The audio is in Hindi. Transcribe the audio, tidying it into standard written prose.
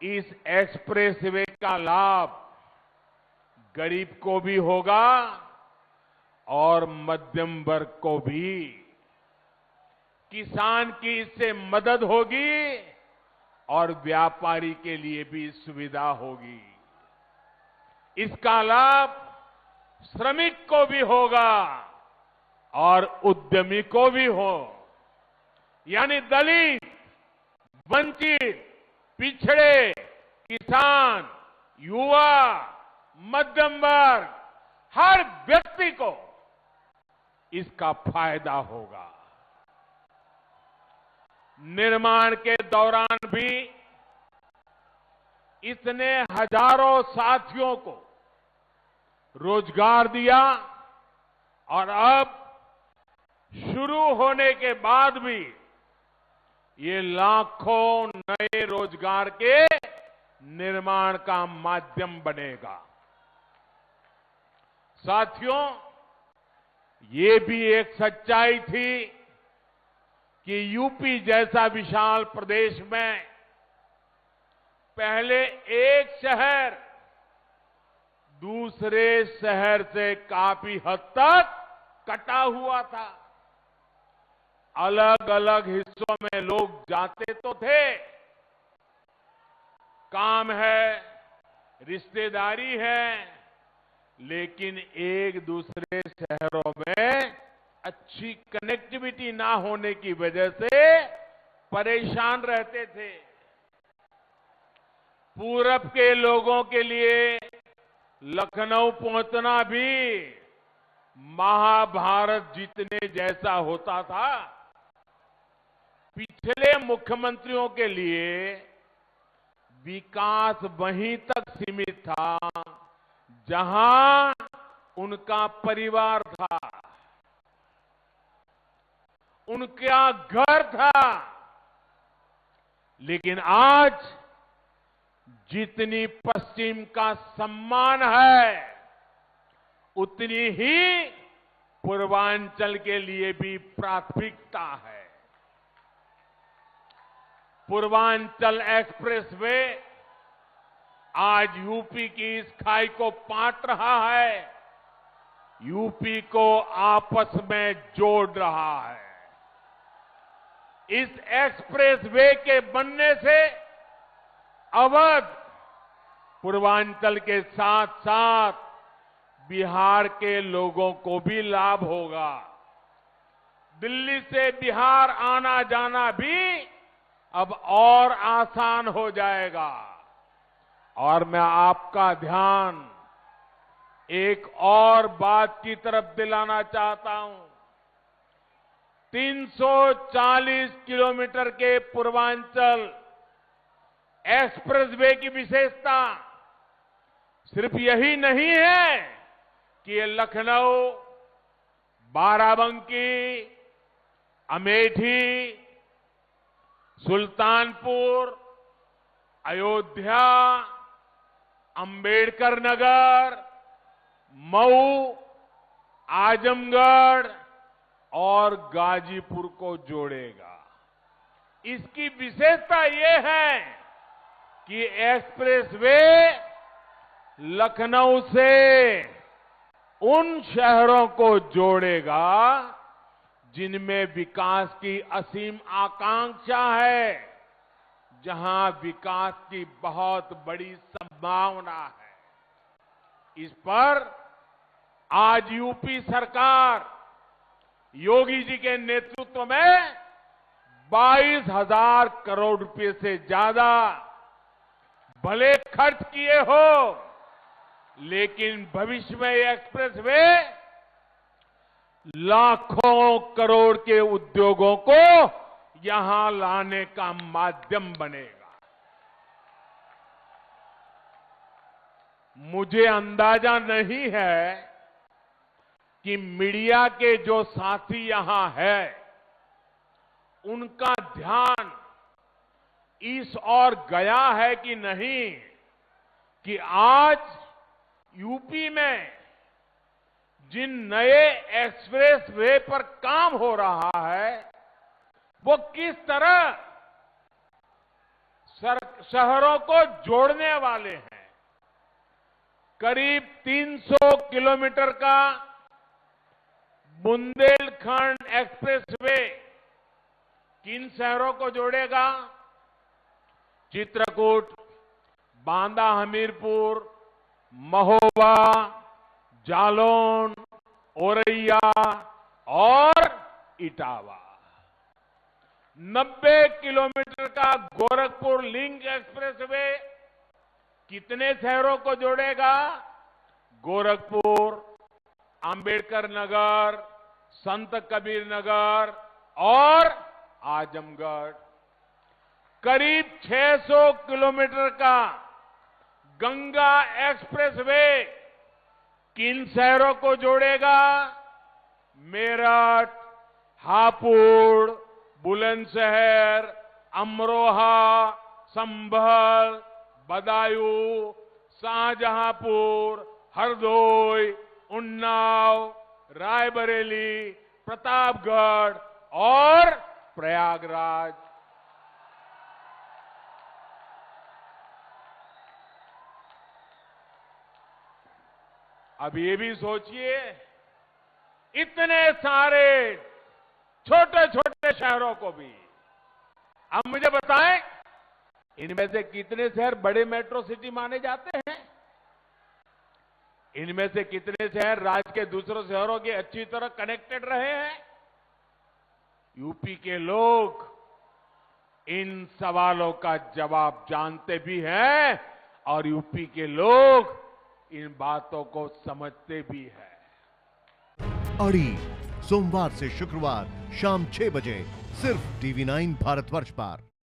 इस एक्सप्रेसवे का लाभ गरीब को भी होगा और मध्यम वर्ग को भी। किसान की इससे मदद होगी और व्यापारी के लिए भी सुविधा होगी। इसका लाभ श्रमिक को भी होगा और उद्यमी को भी हो, यानी दलित, वंचित, पिछड़े, किसान, युवा, मध्यम वर्ग, हर व्यक्ति को इसका फायदा होगा। निर्माण के दौरान भी इसने हजारों साथियों को रोजगार दिया और अब शुरू होने के बाद भी ये लाखों नए रोजगार के निर्माण का माध्यम बनेगा। साथियों, ये भी एक सच्चाई थी कि यूपी जैसा विशाल प्रदेश में पहले एक शहर दूसरे शहर से काफी हद तक कटा हुआ था। अलग अलग हिस्सों में लोग जाते तो थे, काम है, रिश्तेदारी है, लेकिन एक दूसरे शहरों में अच्छी कनेक्टिविटी ना होने की वजह से परेशान रहते थे। पूरब के लोगों के लिए लखनऊ पहुंचना भी महाभारत जीतने जैसा होता था। पिछले मुख्यमंत्रियों के लिए विकास वहीं तक सीमित था जहां उनका परिवार था, उनका घर था। लेकिन आज जितनी पश्चिम का सम्मान है, उतनी ही पूर्वांचल के लिए भी प्राथमिकता है। पूर्वांचल एक्सप्रेसवे आज यूपी की इस खाई को पाट रहा है, यूपी को आपस में जोड़ रहा है। इस एक्सप्रेसवे के बनने से अवध, पूर्वांचल के साथ साथ बिहार के लोगों को भी लाभ होगा। दिल्ली से बिहार आना जाना भी अब और आसान हो जाएगा। और मैं आपका ध्यान एक और बात की तरफ दिलाना चाहता हूं। 340 किलोमीटर के पूर्वांचल एक्सप्रेसवे की विशेषता सिर्फ यही नहीं है कि ये लखनऊ, बाराबंकी, अमेठी, सुल्तानपुर, अयोध्या, अंबेडकर नगर, मऊ, आजमगढ़ और गाजीपुर को जोड़ेगा। इसकी विशेषता ये है कि एक्सप्रेसवे लखनऊ से उन शहरों को जोड़ेगा जिनमें विकास की असीम आकांक्षा है, जहां विकास की बहुत बड़ी संभावना है। इस पर आज यूपी सरकार योगी जी के नेतृत्व में 22,000 करोड़ रुपए से ज्यादा भले खर्च किए हो, लेकिन भविष्य में ये एक्सप्रेसवे लाखों करोड़ के उद्योगों को यहां लाने का माध्यम बनेगा। मुझे अंदाजा नहीं है कि मीडिया के जो साथी यहां है, उनका ध्यान इस ओर गया है कि नहीं कि आज यूपी में जिन नए एक्सप्रेस वे पर काम हो रहा है, वो किस तरह शहरों को जोड़ने वाले हैं। करीब 300 किलोमीटर का बुंदेलखंड एक्सप्रेसवे किन शहरों को जोड़ेगा? चित्रकूट, बांदा हमीरपुर, महोबा, जालौन, औरैया और इटावा। 90 किलोमीटर का गोरखपुर लिंक एक्सप्रेसवे कितने शहरों को जोड़ेगा? गोरखपुर, अंबेडकर नगर, संत कबीर नगर और आजमगढ़। करीब 600 किलोमीटर का गंगा एक्सप्रेसवे किन शहरों को जोड़ेगा? मेरठ, हापुड़, बुलंदशहर, अमरोहा, संभल, बदायूं, शाहजहांपुर, हरदोई, उन्नाव, रायबरेली, प्रतापगढ़ और प्रयागराज। अब ये भी सोचिए, इतने सारे छोटे छोटे शहरों को भी। अब मुझे बताएं, इनमें से कितने शहर बड़े मेट्रो सिटी माने जाते हैं? इनमें से कितने शहर राज्य के दूसरे शहरों के अच्छी तरह कनेक्टेड रहे हैं? यूपी के लोग इन सवालों का जवाब जानते भी हैं और यूपी के लोग इन बातों को समझते भी हैं। अड़ी सोमवार से शुक्रवार शाम 6 बजे सिर्फ TV9 भारतवर्ष पर।